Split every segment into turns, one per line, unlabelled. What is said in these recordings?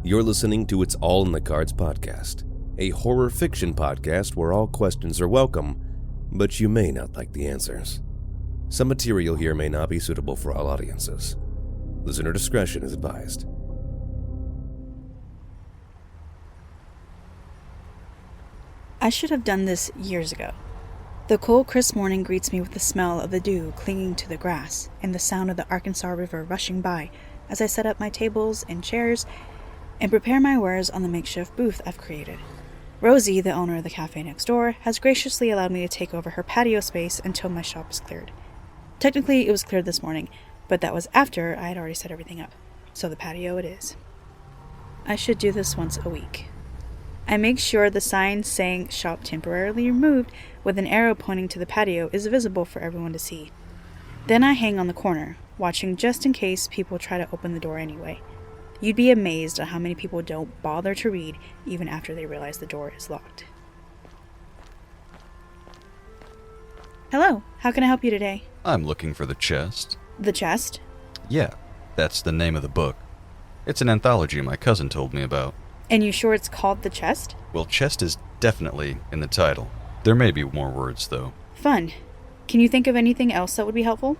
You're listening to It's All in the Cards podcast, a horror fiction podcast where all questions are welcome, but you may not like the answers. Some material here may not be suitable for all audiences. Listener discretion is advised.
I should have done this years ago. The cold, crisp morning greets me with the smell of the dew clinging to the grass and the sound of the Arkansas River rushing by as I set up my tables and chairs and prepare my wares on the makeshift booth I've created. Rosie, the owner of the cafe next door, has graciously allowed me to take over her patio space until my shop is cleared. Technically, it was cleared this morning, but that was after I had already set everything up. So the patio it is. I should do this once a week. I make sure the sign saying shop temporarily removed with an arrow pointing to the patio is visible for everyone to see. Then I hang on the corner, watching just in case people try to open the door anyway. You'd be amazed at how many people don't bother to read even after they realize the door is locked. Hello, how can I help you today?
I'm looking for the chest.
The chest?
Yeah, that's the name of the book. It's an anthology my cousin told me about.
And you sure it's called The Chest?
Well, chest is definitely in the title. There may be more words, though.
Fun. Can you think of anything else that would be helpful?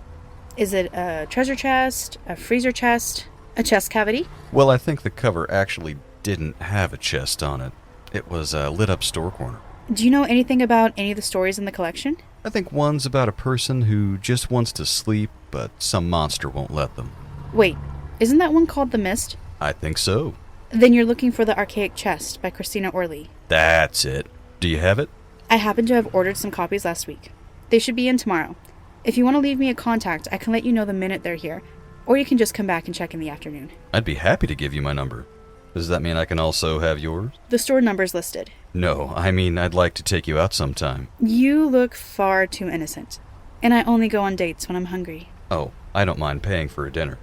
Is it a treasure chest, a freezer chest, a chest cavity?
Well, I think the cover actually didn't have a chest on it. It was a lit-up store corner.
Do you know anything about any of the stories in the collection?
I think one's about a person who just wants to sleep, but some monster won't let them.
Wait, isn't that one called The Mist?
I think so.
Then you're looking for The Archaic Chest by Christina Orley.
That's it. Do you have it?
I happen to have ordered some copies last week. They should be in tomorrow. If you want to leave me a contact, I can let you know the minute they're here. Or you can just come back and check in the afternoon.
I'd be happy to give you my number. Does that mean I can also have yours?
The store number's listed.
No, I mean I'd like to take you out sometime.
You look far too innocent. And I only go on dates when I'm hungry.
Oh, I don't mind paying for a dinner.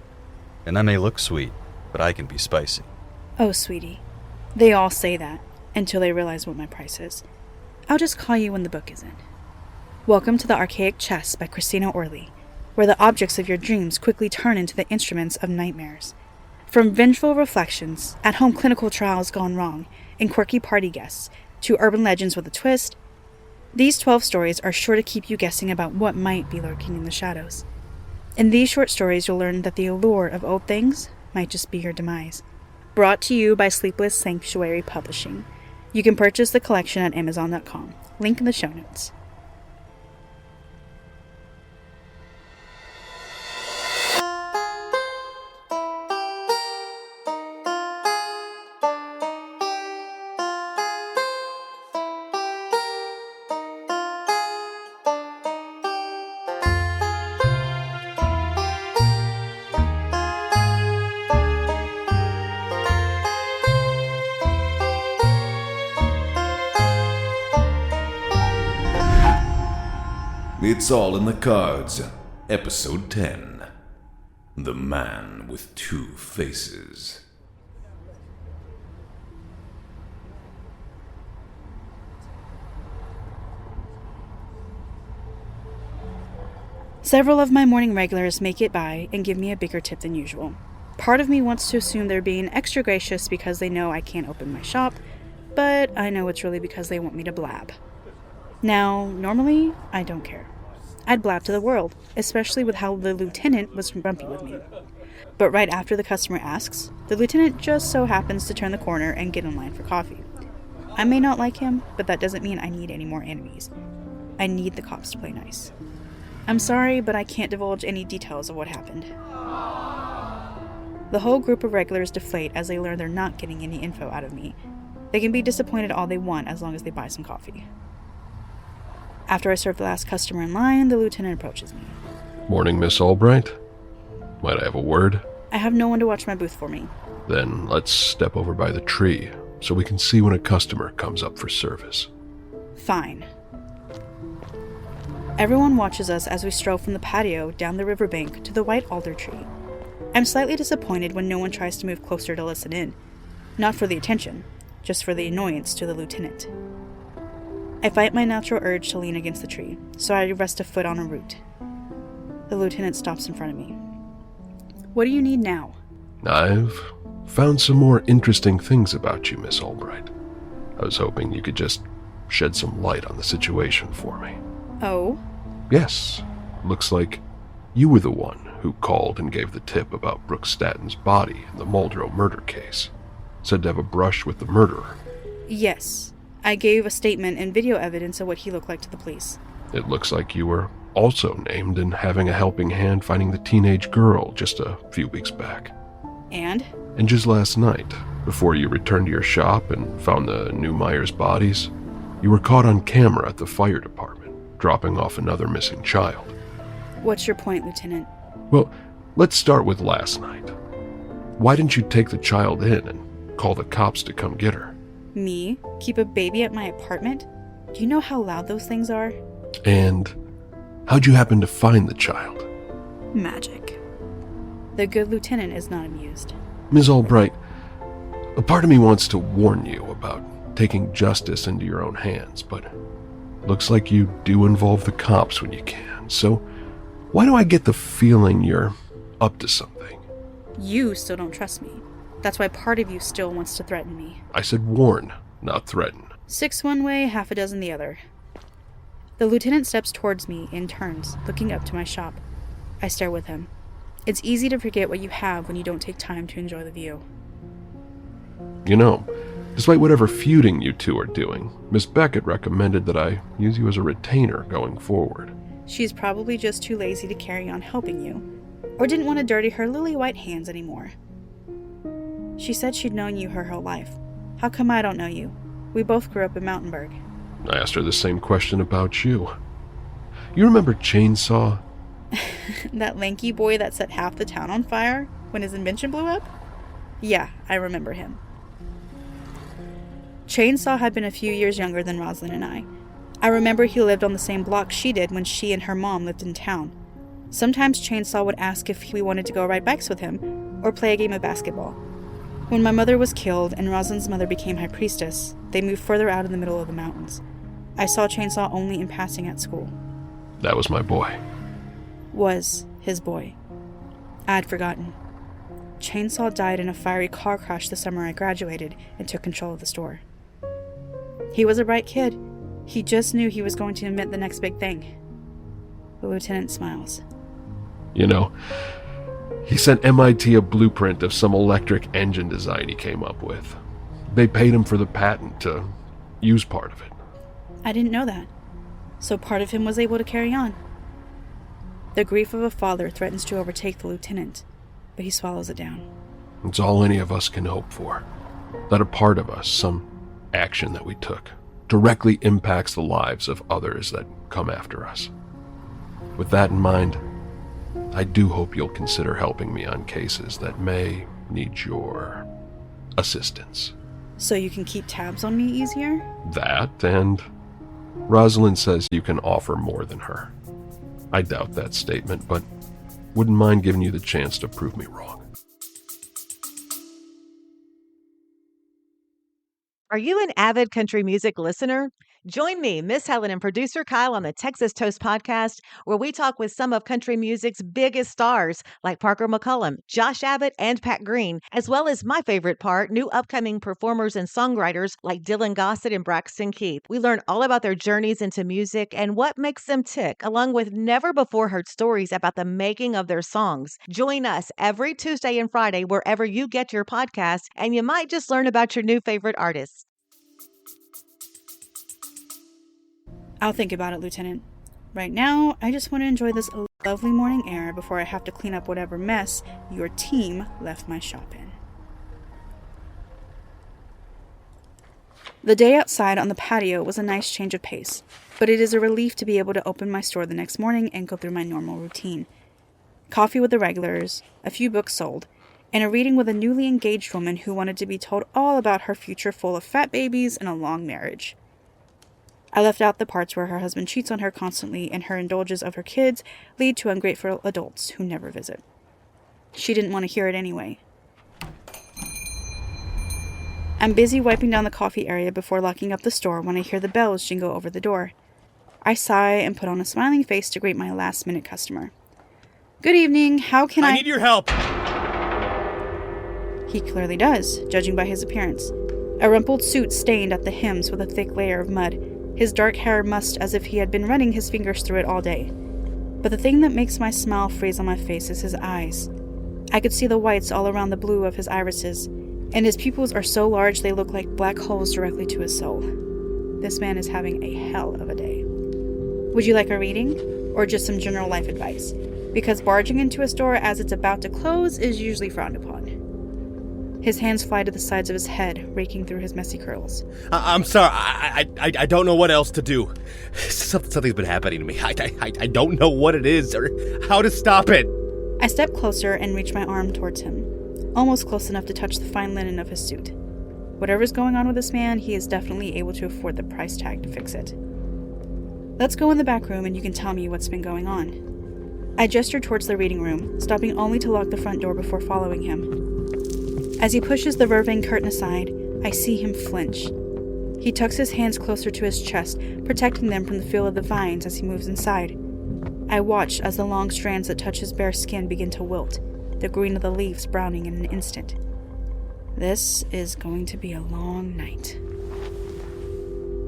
And I may look sweet, but I can be spicy.
Oh, sweetie. They all say that, until they realize what my price is. I'll just call you when the book is in. Welcome to The Archaic Chest by Christina Orley, where the objects of your dreams quickly turn into the instruments of nightmares. From vengeful reflections, at-home clinical trials gone wrong, and quirky party guests, to urban legends with a twist, these 12 stories are sure to keep you guessing about what might be lurking in the shadows. In these short stories, you'll learn that the allure of old things might just be your demise. Brought to you by Sleepless Sanctuary Publishing. You can purchase the collection at Amazon.com. Link in the show notes.
It's All in the Cards, Episode 10. The Man with Two Faces.
Several of my morning regulars make it by and give me a bigger tip than usual. Part of me wants to assume they're being extra gracious because they know I can't open my shop, but I know it's really because they want me to blab. Now, normally, I don't care. I'd blab to the world, especially with how the lieutenant was grumpy with me. But right after the customer asks, the lieutenant just so happens to turn the corner and get in line for coffee. I may not like him, but that doesn't mean I need any more enemies. I need the cops to play nice. I'm sorry, but I can't divulge any details of what happened. The whole group of regulars deflate as they learn they're not getting any info out of me. They can be disappointed all they want as long as they buy some coffee. After I serve the last customer in line, the lieutenant approaches me.
Morning, Miss Albright. Might I have a word?
I have no one to watch my booth for me.
Then let's step over by the tree so we can see when a customer comes up for service.
Fine. Everyone watches us as we stroll from the patio down the riverbank to the white alder tree. I'm slightly disappointed when no one tries to move closer to listen in. Not for the attention, just for the annoyance to the lieutenant. I fight my natural urge to lean against the tree, so I rest a foot on a root. The lieutenant stops in front of me. What do you need now?
I've found some more interesting things about you, Miss Albright. I was hoping you could just shed some light on the situation for me.
Oh?
Yes. Looks like you were the one who called and gave the tip about Brooke Statton's body in the Muldrow murder case. Said to have a brush with the murderer.
Yes. I gave a statement and video evidence of what he looked like to the police.
It looks like you were also named in having a helping hand finding the teenage girl just a few weeks back.
And?
And just last night, before you returned to your shop and found the new Myers bodies, you were caught on camera at the fire department, dropping off another missing child.
What's your point, Lieutenant?
Well, let's start with last night. Why didn't you take the child in and call the cops to come get her?
Me? Keep a baby at my apartment? Do you know how loud those things are?
And how'd you happen to find the child?
Magic. The good lieutenant is not amused.
Ms. Albright, a part of me wants to warn you about taking justice into your own hands, but looks like you do involve the cops when you can, so why do I get the feeling you're up to something?
You still don't trust me. That's why part of you still wants to threaten me.
I said warn, not threaten.
6 one way, half a dozen the other. The lieutenant steps towards me and turns, looking up to my shop. I stare with him. It's easy to forget what you have when you don't take time to enjoy the view.
You know, despite whatever feuding you two are doing, Miss Beckett recommended that I use you as a retainer going forward.
She's probably just too lazy to carry on helping you, or didn't want to dirty her lily-white hands anymore. She said she'd known you her whole life. How come I don't know you? We both grew up in Mountainburg.
I asked her the same question about you. You remember Chainsaw?
That lanky boy that set half the town on fire when his invention blew up? Yeah, I remember him. Chainsaw had been a few years younger than Rosalind and I. I remember he lived on the same block she did when she and her mom lived in town. Sometimes Chainsaw would ask if we wanted to go ride bikes with him or play a game of basketball. When my mother was killed and Rosalind's mother became high priestess, they moved further out in the middle of the mountains. I saw Chainsaw only in passing at school.
That was my boy.
Was his boy. I had forgotten. Chainsaw died in a fiery car crash the summer I graduated and took control of the store. He was a bright kid. He just knew he was going to invent the next big thing. The lieutenant smiles.
You know, he sent MIT a blueprint of some electric engine design he came up with. They paid him for the patent to use part of it.
I didn't know that. So part of him was able to carry on. The grief of a father threatens to overtake the lieutenant, but he swallows it down.
It's all any of us can hope for. That a part of us, some action that we took, directly impacts the lives of others that come after us. With that in mind, I do hope you'll consider helping me on cases that may need your assistance.
So you can keep tabs on me easier?
That, and Rosalind says you can offer more than her. I doubt that statement, but wouldn't mind giving you the chance to prove me wrong.
Are you an avid country music listener? Join me, Miss Helen, and producer Kyle on the Texas Toast podcast, where we talk with some of country music's biggest stars, like Parker McCollum, Josh Abbott, and Pat Green, as well as my favorite part, new upcoming performers and songwriters like Dylan Gossett and Braxton Keith. We learn all about their journeys into music and what makes them tick, along with never-before-heard stories about the making of their songs. Join us every Tuesday and Friday wherever you get your podcasts, and you might just learn about your new favorite artists.
I'll think about it, Lieutenant. Right now, I just want to enjoy this lovely morning air before I have to clean up whatever mess your team left my shop in. The day outside on the patio was a nice change of pace, but it is a relief to be able to open my store the next morning and go through my normal routine. Coffee with the regulars, a few books sold, and a reading with a newly engaged woman who wanted to be told all about her future full of fat babies and a long marriage. I left out the parts where her husband cheats on her constantly and her indulges of her kids lead to ungrateful adults who never visit. She didn't want to hear it anyway. I'm busy wiping down the coffee area before locking up the store when I hear the bells jingle over the door. I sigh and put on a smiling face to greet my last-minute customer. Good evening, how can I
need your help!
He clearly does, judging by his appearance. A rumpled suit stained at the hems with a thick layer of mud, his dark hair mussed as if he had been running his fingers through it all day. But the thing that makes my smile freeze on my face is his eyes. I could see the whites all around the blue of his irises, and his pupils are so large they look like black holes directly to his soul. This man is having a hell of a day. Would you like a reading, or just some general life advice? Because barging into a store as it's about to close is usually frowned upon. His hands fly to the sides of his head, raking through his messy curls.
I'm sorry, I don't know what else to do. Something's been happening to me. I don't know what it is or how to stop it.
I step closer and reach my arm towards him, almost close enough to touch the fine linen of his suit. Whatever's going on with this man, he is definitely able to afford the price tag to fix it. Let's go in the back room and you can tell me what's been going on. I gesture towards the reading room, stopping only to lock the front door before following him. As he pushes the vervain curtain aside, I see him flinch. He tucks his hands closer to his chest, protecting them from the feel of the vines as he moves inside. I watch as the long strands that touch his bare skin begin to wilt, the green of the leaves browning in an instant. This is going to be a long night.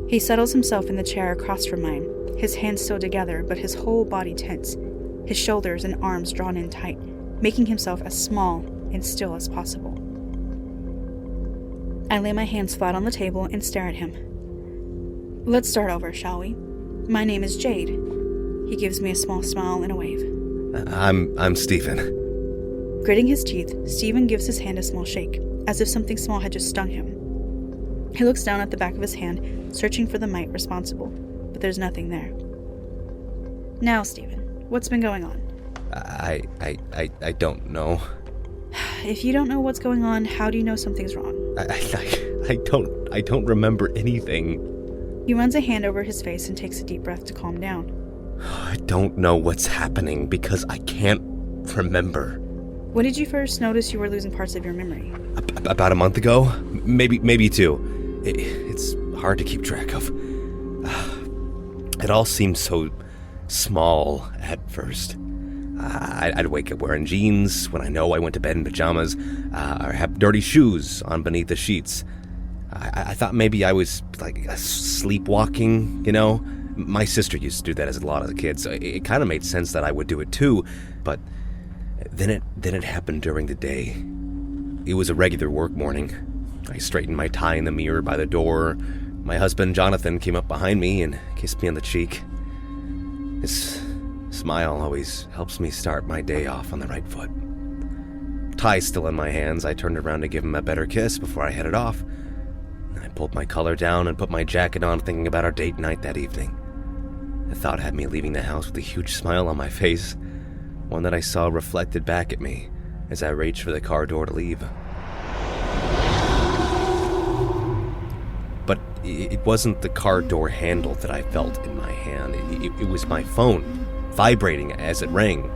He settles himself in the chair across from mine, his hands still together, but his whole body tense, his shoulders and arms drawn in tight, making himself as small and still as possible. I lay my hands flat on the table and stare at him. Let's start over, shall we? My name is Jade. He gives me a small smile and a wave.
I'm Stephen.
Gritting his teeth, Stephen gives his hand a small shake, as if something small had just stung him. He looks down at the back of his hand, searching for the mite responsible, but there's nothing there. Now, Stephen, what's been going on?
I don't know.
If you don't know what's going on, how do you know something's wrong?
I don't remember anything.
He runs a hand over his face and takes a deep breath to calm down.
I don't know what's happening because I can't remember.
When did you first notice you were losing parts of your memory?
About a month ago? Maybe 2. It's hard to keep track of. It all seemed so small at first. I'd wake up wearing jeans when I know I went to bed in pajamas, or have dirty shoes on beneath the sheets. I thought maybe I was like sleepwalking, you know? My sister used to do that as a lot of the kids, so it kind of made sense that I would do it too, but then it happened during the day. It was a regular work morning. I straightened my tie in the mirror by the door. My husband, Jonathan, came up behind me and kissed me on the cheek. His smile always helps me start my day off on the right foot. Tie still in my hands, I turned around to give him a better kiss before I headed off. I pulled my collar down and put my jacket on, thinking about our date night that evening. The thought had me leaving the house with a huge smile on my face, one that I saw reflected back at me as I reached for the car door to leave. But it wasn't the car door handle that I felt in my hand. It was my phone, vibrating as it rang.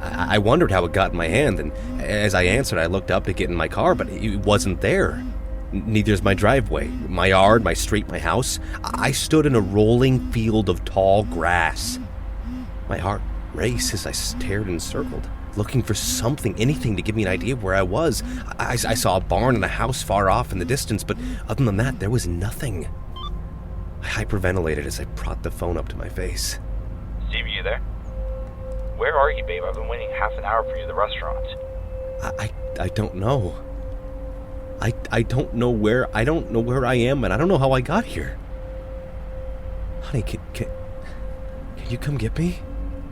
I wondered how it got in my hand, and as I answered, I looked up to get in my car, but it wasn't there. Neither's my driveway, my yard, my street, my house. I stood in a rolling field of tall grass. My heart raced as I stared and circled, looking for something, anything to give me an idea of where I was. I saw a barn and a house far off in the distance, but other than that, there was nothing. I hyperventilated as I brought the phone up to my face.
Steve, are you there? Where are you, babe? I've been waiting half an hour for you at the restaurant.
I don't know. I don't know where I am, and I don't know how I got here. Honey, can you come get me?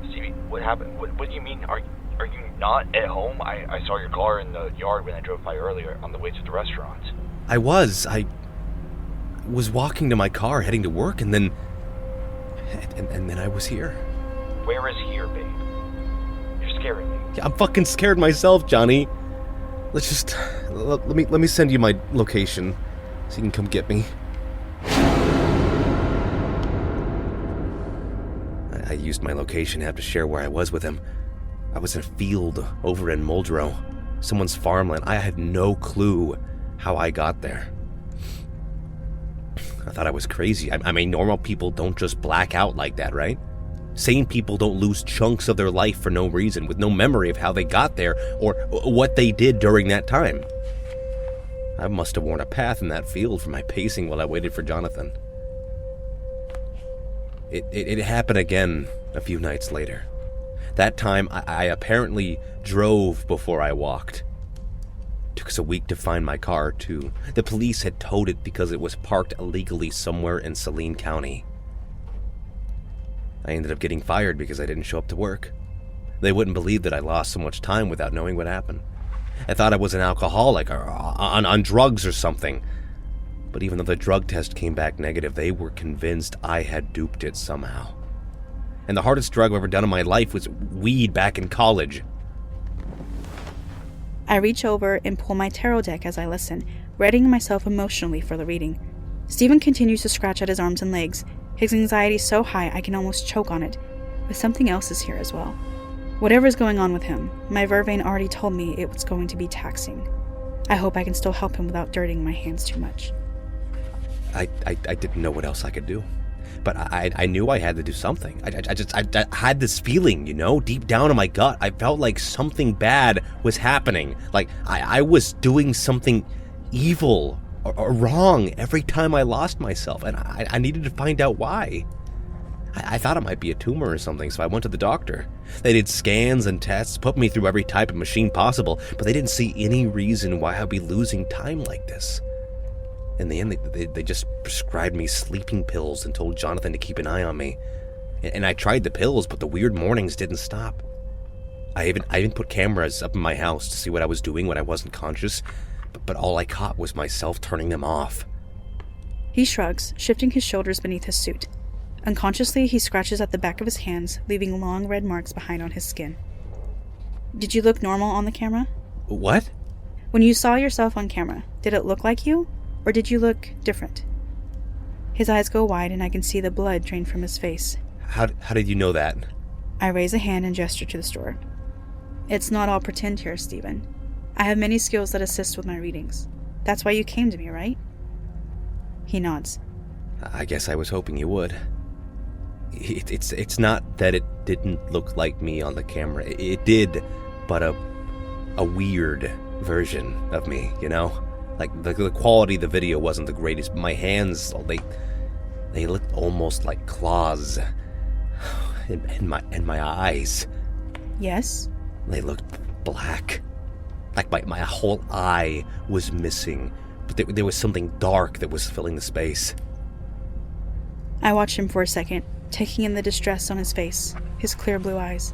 Stevie, what happened? What do you mean? Are you not at home? I saw your car in the yard when I drove by earlier on the way to the restaurant.
I was walking to my car heading to work, and then I was here.
Where is here, babe? You're scaring me.
Yeah, I'm fucking scared myself, Johnny. Let's just let me send you my location so you can come get me. I used my location app to share where I was with him. I was in a field over in Muldrow, someone's farmland. I had no clue how I got there. I thought I was crazy. I mean, normal people don't just black out like that, right? Sane people don't lose chunks of their life for no reason, with no memory of how they got there or what they did during that time.
I must have worn a path in that field for my pacing while I waited for Jonathan. It happened again a few nights later. That time, I apparently drove before I walked. Took us a week to find my car, too. The police had towed it because it was parked illegally somewhere in Saline County. I ended up getting fired because I didn't show up to work. They wouldn't believe that I lost so much time without knowing what happened. I thought I was an alcoholic or on drugs or something. But even though the drug test came back negative, they were convinced I had duped it somehow. And the hardest drug I've ever done in my life was weed back in college.
I reach over and pull my tarot deck as I listen, readying myself emotionally for the reading. Stephen continues to scratch at his arms and legs. His anxiety is so high I can almost choke on it. But something else is here as well. Whatever is going on with him, my vervain already told me it was going to be taxing. I hope I can still help him without dirtying my hands too much.
I didn't know what else I could do. But I knew I had to do something. I had this feeling, deep down in my gut. I felt like something bad was happening. Like I was doing something evil or wrong every time I lost myself. And I needed to find out why. I thought it might be a tumor or something, so I went to the doctor. They did scans and tests, put me through every type of machine possible, but they didn't see any reason why I'd be losing time like this. In the end, they just prescribed me sleeping pills and told Jonathan to keep an eye on me. And I tried the pills, but the weird mornings didn't stop. I even put cameras up in my house to see what I was doing when I wasn't conscious, but all I caught was myself turning them off.
He shrugs, shifting his shoulders beneath his suit. Unconsciously, he scratches at the back of his hands, leaving long red marks behind on his skin. Did you look normal on the camera?
What?
When you saw yourself on camera, did it look like you? Or did you look different? His eyes go wide and I can see the blood drain from his face.
How did you know that?
I raise a hand and gesture to the store. It's not all pretend here, Stephen. I have many skills that assist with my readings. That's why you came to me, right? He nods.
I guess I was hoping you would. It's not that it didn't look like me on the camera. It did, but a weird version of me, Like, the quality of the video wasn't the greatest. My hands, they looked almost like claws. And my eyes.
Yes?
They looked black. Like my whole eye was missing. But there was something dark that was filling the space.
I watched him for a second, taking in the distress on his face, his clear blue eyes.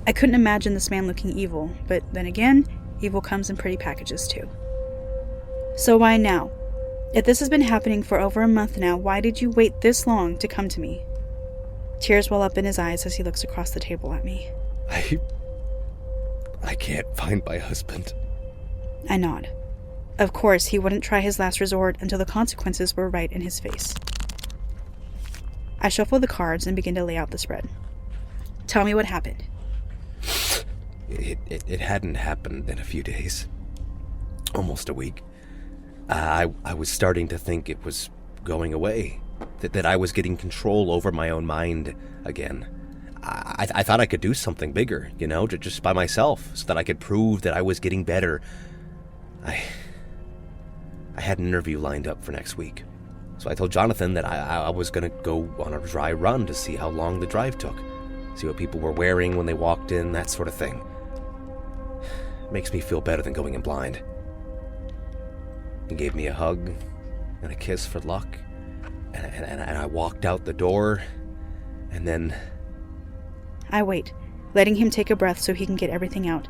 I couldn't imagine this man looking evil, but then again, evil comes in pretty packages too. So why now? If this has been happening for over a month now, why did you wait this long to come to me? Tears well up in his eyes as he looks across the table at me.
I can't find my husband.
I nod. Of course, he wouldn't try his last resort until the consequences were right in his face. I shuffle the cards and begin to lay out the spread. Tell me what happened.
It hadn't happened in a few days. Almost a week. I was starting to think it was going away. That I was getting control over my own mind again. I thought I could do something bigger, just by myself, so that I could prove that I was getting better. I had an interview lined up for next week. So I told Jonathan that I was going to go on a dry run to see how long the drive took. See what people were wearing when they walked in, that sort of thing. Makes me feel better than going in blind. He gave me a hug and a kiss for luck. And I walked out the door. And then...
I wait, letting him take a breath so he can get everything out.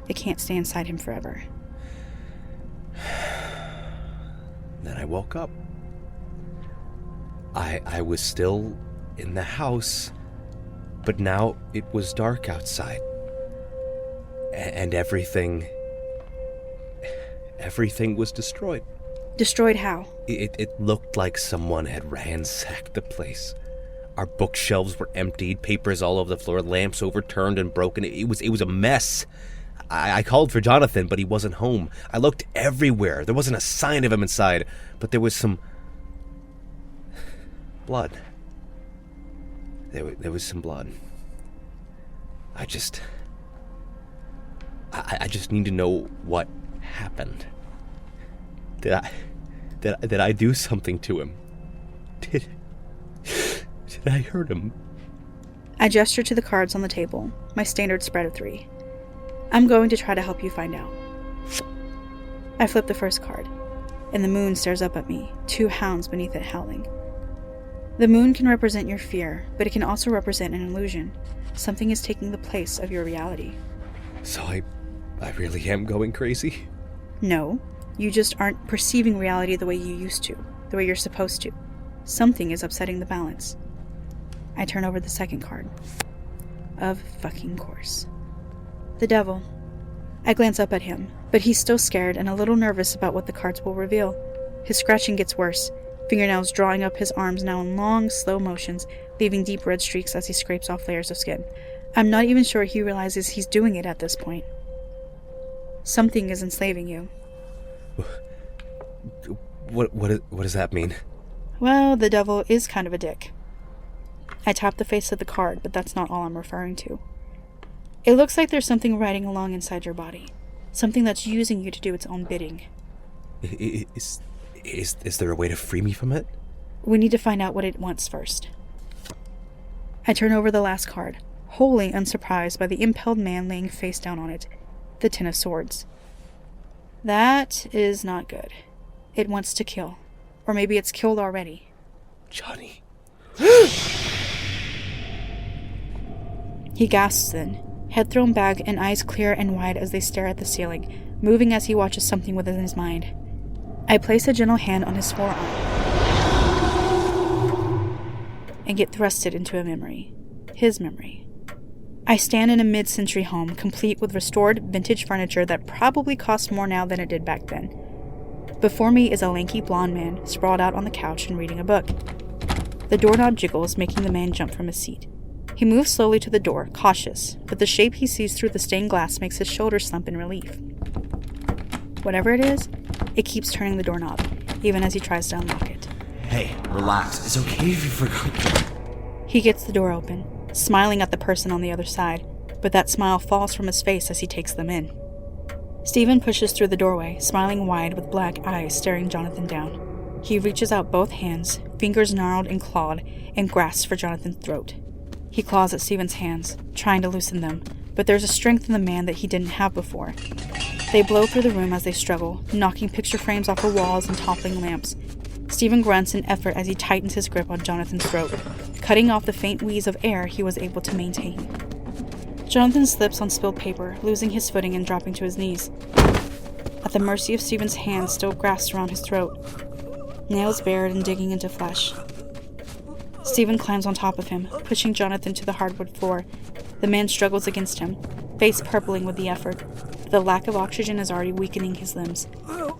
It can't stay inside him forever.
Then I woke up. I was still in the house, but now it was dark outside. And everything was destroyed.
Destroyed how?
It looked like someone had ransacked the place. Our bookshelves were emptied, papers all over the floor, lamps overturned and broken. It was a mess. I called for Jonathan, but he wasn't home. I looked everywhere. There wasn't a sign of him inside, but there was some blood. There was some blood. I just need to know what happened. Did I do something to him? Did I hurt him?
I gesture to the cards on the table, my standard spread of 3. I'm going to try to help you find out. I flip the first card, and the moon stares up at me, 2 hounds beneath it howling. The moon can represent your fear, but it can also represent an illusion. Something is taking the place of your reality.
So I really am going crazy?
No, you just aren't perceiving reality the way you used to, the way you're supposed to. Something is upsetting the balance. I turn over the second card. Of fucking course. The devil. I glance up at him, but he's still scared and a little nervous about what the cards will reveal. His scratching gets worse, fingernails drawing up his arms now in long, slow motions, leaving deep red streaks as he scrapes off layers of skin. I'm not even sure he realizes he's doing it at this point. Something is enslaving you.
What does that mean?
Well, the devil is kind of a dick. I tap the face of the card, but that's not all I'm referring to. It looks like there's something riding along inside your body. Something that's using you to do its own bidding.
Is there a way to free me from it?
We need to find out what it wants first. I turn over the last card, wholly unsurprised by the impaled man laying face down on it, the Ten of Swords. That is not good. It wants to kill. Or maybe it's killed already.
Johnny.
He gasps then, head thrown back and eyes clear and wide as they stare at the ceiling, moving as he watches something within his mind. I place a gentle hand on his forearm and get thrusted into a memory. His memory. I stand in a mid-century home, complete with restored vintage furniture that probably costs more now than it did back then. Before me is a lanky blonde man, sprawled out on the couch and reading a book. The doorknob jiggles, making the man jump from his seat. He moves slowly to the door, cautious, but the shape he sees through the stained glass makes his shoulders slump in relief. Whatever it is, it keeps turning the doorknob, even as he tries to unlock it.
Hey, relax. It's okay if you forgot.
He gets the door open, smiling at the person on the other side, but that smile falls from his face as he takes them in. Stephen pushes through the doorway, smiling wide with black eyes staring Jonathan down. He reaches out both hands, fingers gnarled and clawed, and grasps for Jonathan's throat. He claws at Stephen's hands, trying to loosen them, but there's a strength in the man that he didn't have before. They blow through the room as they struggle, knocking picture frames off the walls and toppling lamps. Stephen grunts in effort as he tightens his grip on Jonathan's throat, cutting off the faint wheeze of air he was able to maintain. Jonathan slips on spilled paper, losing his footing and dropping to his knees. At the mercy of Stephen's hands still grasped around his throat, nails bared and digging into flesh. Stephen climbs on top of him, pushing Jonathan to the hardwood floor. The man struggles against him, face purpling with the effort. The lack of oxygen is already weakening his limbs,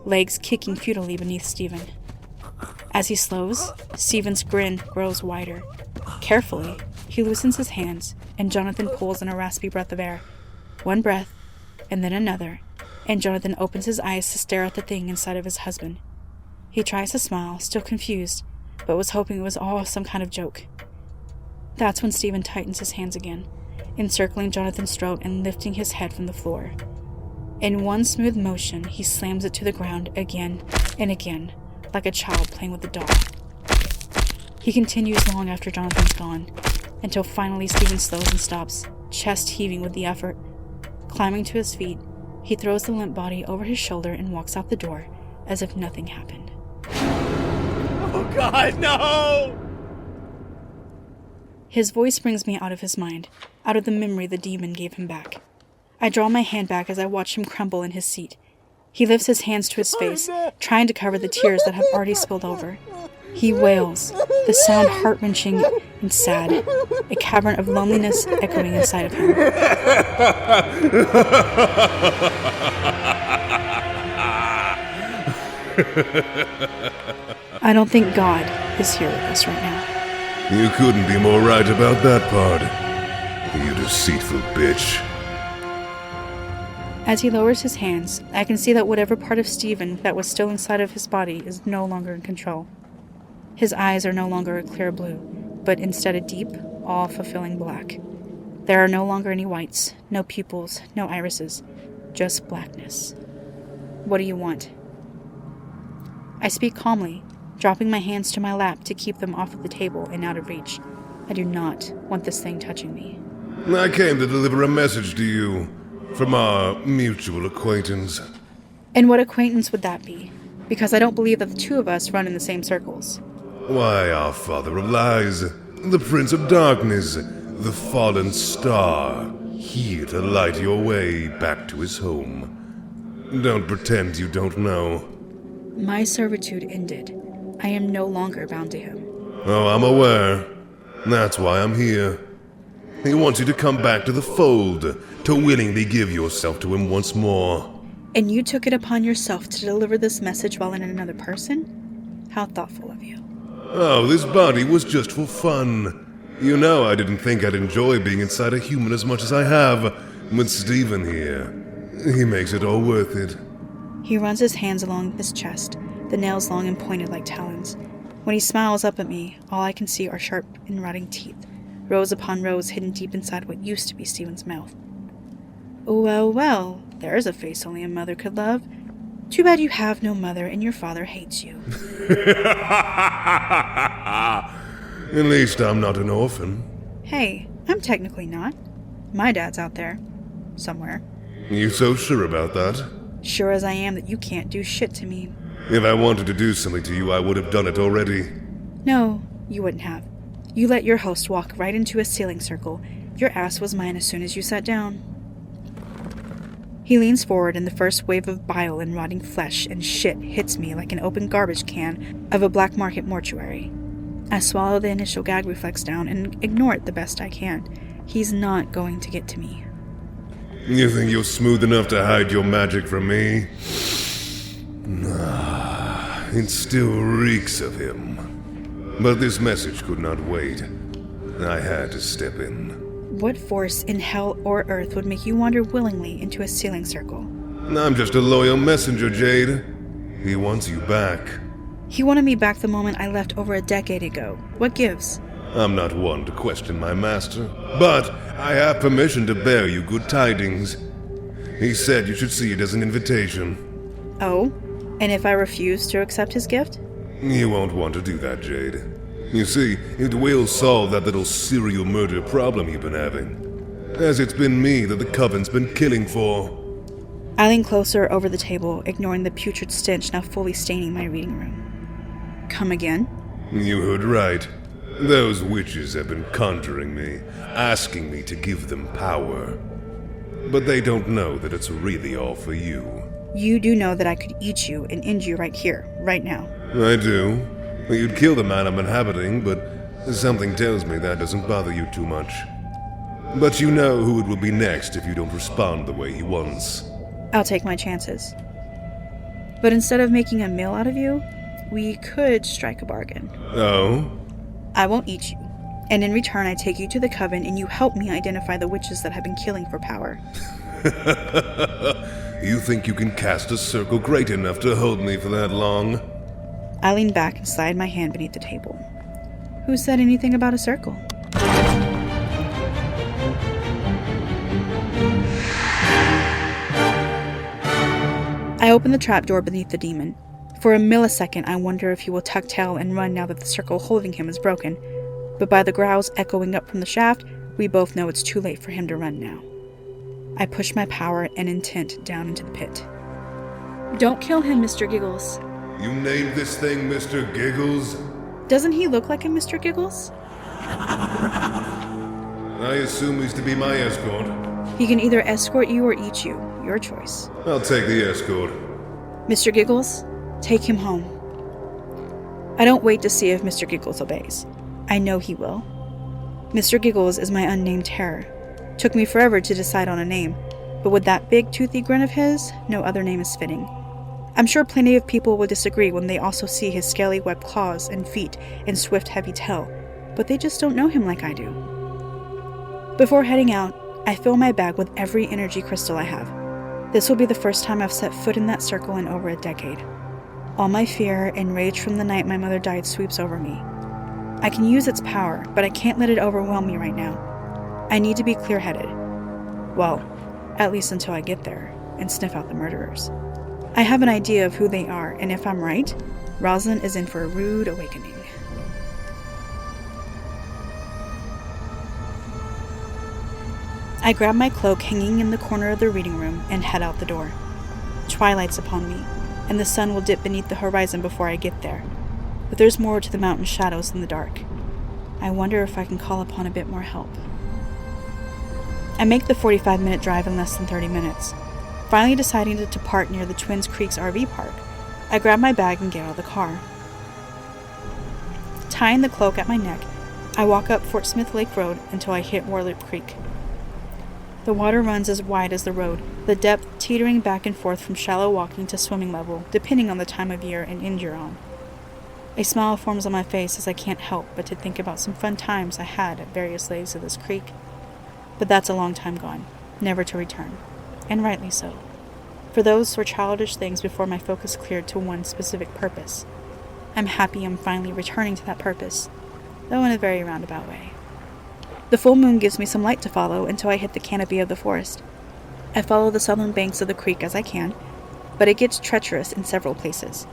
legs kicking futilely beneath Stephen. As he slows, Stephen's grin grows wider. Carefully, he loosens his hands, and Jonathan pulls in a raspy breath of air. One breath, and then another, and Jonathan opens his eyes to stare at the thing inside of his husband. He tries to smile, still confused, but was hoping it was all some kind of joke. That's when Stephen tightens his hands again, encircling Jonathan's throat and lifting his head from the floor. In one smooth motion, he slams it to the ground again and again, like a child playing with a doll. He continues long after Jonathan's gone, until finally Stephen slows and stops, chest heaving with the effort. Climbing to his feet, he throws the limp body over his shoulder and walks out the door as if nothing happened.
Oh God, no!
His voice brings me out of his mind, out of the memory the demon gave him back. I draw my hand back as I watch him crumble in his seat. He lifts his hands to his face, trying to cover the tears that have already spilled over. He wails, the sound heart-wrenching and sad, a cavern of loneliness echoing inside of him. I don't think God is here with us right now.
You couldn't be more right about that part, you deceitful bitch.
As he lowers his hands, I can see that whatever part of Stephen that was still inside of his body is no longer in control. His eyes are no longer a clear blue, but instead a deep, all-fulfilling black. There are no longer any whites, no pupils, no irises, just blackness. What do you want? I speak calmly, dropping my hands to my lap to keep them off of the table and out of reach. I do not want this thing touching me.
I came to deliver a message to you from our mutual acquaintance.
And what acquaintance would that be? Because I don't believe that the two of us run in the same circles.
Why, our father of lies, the Prince of Darkness, the fallen star, here to light your way back to his home. Don't pretend you don't know.
My servitude ended. I am no longer bound to him.
Oh, I'm aware. That's why I'm here. He wants you to come back to the fold, to willingly give yourself to him once more.
And you took it upon yourself to deliver this message while in another person? How thoughtful of you.
Oh, this body was just for fun. You know I didn't think I'd enjoy being inside a human as much as I have, but Stephen here, he makes it all worth it.
He runs his hands along his chest, the nails long and pointed like talons. When he smiles up at me, all I can see are sharp and rotting teeth, rows upon rows hidden deep inside what used to be Stephen's mouth. Well, well, there's a face only a mother could love. Too bad you have no mother and your father hates you.
At least I'm not an orphan.
Hey, I'm technically not. My dad's out there. Somewhere.
You so sure about that?
Sure as I am that you can't do shit to me.
If I wanted to do something to you, I would have done it already.
No, you wouldn't have. You let your host walk right into a ceiling circle. Your ass was mine as soon as you sat down. He leans forward and the first wave of bile and rotting flesh and shit hits me like an open garbage can of a black market mortuary. I swallow the initial gag reflex down and ignore it the best I can. He's not going to get to me.
You think you're smooth enough to hide your magic from me? Nah, it still reeks of him. But this message could not wait. I had to step in.
What force in hell or earth would make you wander willingly into a ceiling circle?
I'm just a loyal messenger, Jade. He wants you back.
He wanted me back the moment I left over a decade ago. What gives?
I'm not one to question my master, but I have permission to bear you good tidings. He said you should see it as an invitation.
Oh? And if I refuse to accept his gift?
You won't want to do that, Jade. You see, it will solve that little serial murder problem you've been having. As it's been me that the Coven's been killing for.
I lean closer over the table, ignoring the putrid stench now fully staining my reading room. Come again?
You heard right. Those witches have been conjuring me, asking me to give them power. But they don't know that it's really all for you.
You do know that I could eat you and end you right here, right now.
I do. You'd kill the man I'm inhabiting, but something tells me that doesn't bother you too much. But you know who it will be next if you don't respond the way he wants.
I'll take my chances. But instead of making a meal out of you, we could strike a bargain.
Oh?
I won't eat you. And in return, I take you to the Coven and you help me identify the witches that have been killing for power.
You think you can cast a circle great enough to hold me for that long?
I lean back and slide my hand beneath the table. Who said anything about a circle? I open the trapdoor beneath the demon. For a millisecond, I wonder if he will tuck tail and run now that the circle holding him is broken. But by the growls echoing up from the shaft, we both know it's too late for him to run now. I push my power and intent down into the pit. Don't kill him, Mr. Giggles.
You named this thing Mr. Giggles?
Doesn't he look like a Mr. Giggles?
I assume he's to be my escort.
He can either escort you or eat you. Your choice.
I'll take the escort.
Mr. Giggles, take him home. I don't wait to see if Mr. Giggles obeys. I know he will. Mr. Giggles is my unnamed terror. Took me forever to decide on a name, but with that big toothy grin of his, no other name is fitting. I'm sure plenty of people will disagree when they also see his scaly webbed claws and feet and swift heavy tail, but they just don't know him like I do. Before heading out, I fill my bag with every energy crystal I have. This will be the first time I've set foot in that circle in over a decade. All my fear and rage from the night my mother died sweeps over me. I can use its power, but I can't let it overwhelm me right now. I need to be clear-headed. Well, at least until I get there and sniff out the murderers. I have an idea of who they are, and if I'm right, Rosalind is in for a rude awakening. I grab my cloak hanging in the corner of the reading room and head out the door. Twilight's upon me, and the sun will dip beneath the horizon before I get there. But there's more to the mountain shadows than the dark. I wonder if I can call upon a bit more help. I make the 45-minute drive in less than 30 minutes. Finally deciding to park near the Twins Creeks RV park, I grab my bag and get out of the car. Tying the cloak at my neck, I walk up Fort Smith Lake Road until I hit Warlip Creek. The water runs as wide as the road, the depth teetering back and forth from shallow walking to swimming level, depending on the time of year and end you're on. A smile forms on my face as I can't help but to think about some fun times I had at various legs of this creek. But that's a long time gone, never to return, and rightly so. For those were childish things before my focus cleared to one specific purpose. I'm happy I'm finally returning to that purpose, though in a very roundabout way. The full moon gives me some light to follow until I hit the canopy of the forest. I follow the southern banks of the creek as I can, but it gets treacherous in several places.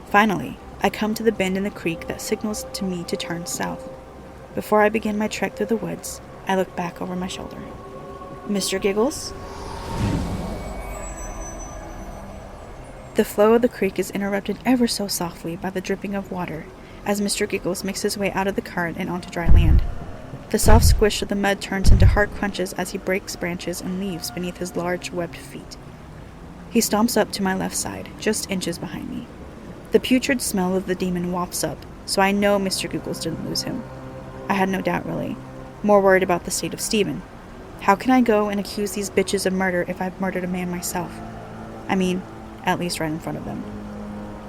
Finally, I come to the bend in the creek that signals to me to turn south. Before I begin my trek through the woods, I look back over my shoulder. Mr. Giggles? The flow of the creek is interrupted ever so softly by the dripping of water as Mr. Giggles makes his way out of the current and onto dry land. The soft squish of the mud turns into hard crunches as he breaks branches and leaves beneath his large webbed feet. He stomps up to my left side, just inches behind me. The putrid smell of the demon wafts up, so I know Mr. Giggles didn't lose him. I had no doubt, really. More worried about the state of Stephen. How can I go and accuse these bitches of murder if I've murdered a man myself? I mean, at least right in front of them.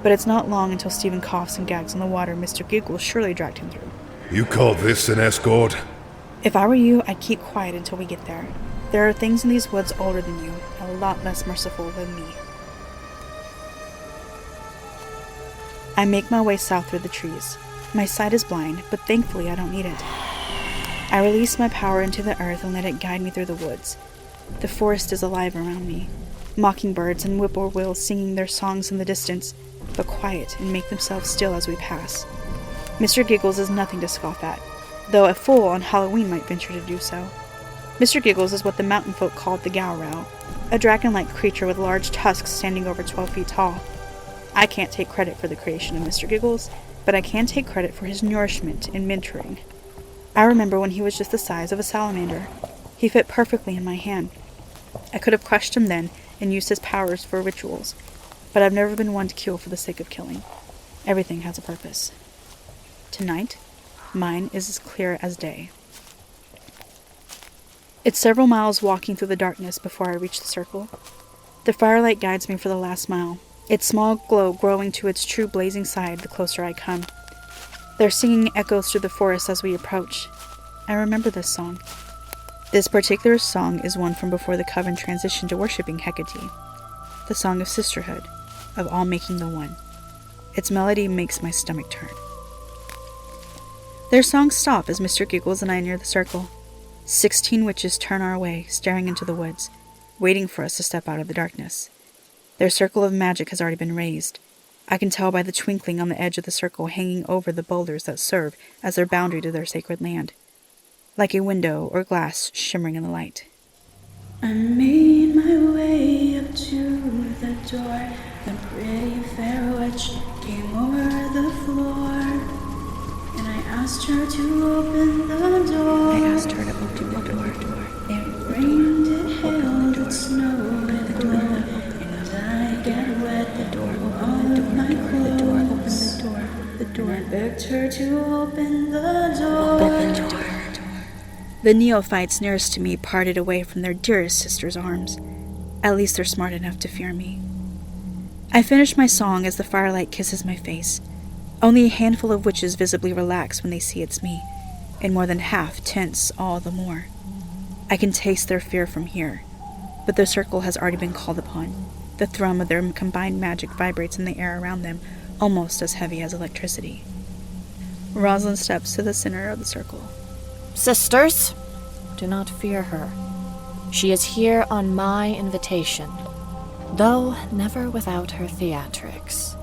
But it's not long until Stephen coughs and gags on the water Mr. Giggles surely dragged him through.
You call this an escort?
If I were you, I'd keep quiet until we get there. There are things in these woods older than you, and a lot less merciful than me. I make my way south through the trees. My sight is blind, but thankfully I don't need it. I release my power into the earth and let it guide me through the woods. The forest is alive around me. Mockingbirds and whippoorwills singing their songs in the distance, but quiet and make themselves still as we pass. Mr. Giggles is nothing to scoff at, though a fool on Halloween might venture to do so. Mr. Giggles is what the mountain folk called the Gowrow, a dragon-like creature with large tusks standing over 12 feet tall. I can't take credit for the creation of Mr. Giggles, but I can take credit for his nourishment and mentoring. I remember when he was just the size of a salamander. He fit perfectly in my hand. I could have crushed him then and used his powers for rituals, but I've never been one to kill for the sake of killing. Everything has a purpose. Tonight, mine is as clear as day. It's several miles walking through the darkness before I reach the circle. The firelight guides me for the last mile, its small glow growing to its true blazing side the closer I come. Their singing echoes through the forest as we approach. I remember this song. This particular song is one from before the coven transitioned to worshipping Hecate, the song of sisterhood, of all making the one. Its melody makes my stomach turn. Their songs stop as Mr. Giggles and I near the circle. 16 witches turn our way, staring into the woods, waiting for us to step out of the darkness. Their circle of magic has already been raised. I can tell by the twinkling on the edge of the circle hanging over the boulders that serve as their boundary to their sacred land, like a window or glass shimmering in the light. I made my way up to the door. The pretty fair witch came over the floor, and I asked her to open the door. It rained, it hailed, it snowed, it glowed, and I get wet. The door opened, the door. I begged her to open the door. The neophytes nearest to me parted away from their dearest sister's arms. At least they're smart enough to fear me. I finish my song as the firelight kisses my face. Only a handful of witches visibly relax when they see it's me, and more than half tense all the more. I can taste their fear from here, but the circle has already been called upon. The thrum of their combined magic vibrates in the air around them, almost as heavy as electricity. Rosalind steps to the center of the circle.
Sisters, do not fear her. She is here on my invitation, though never without her theatrics.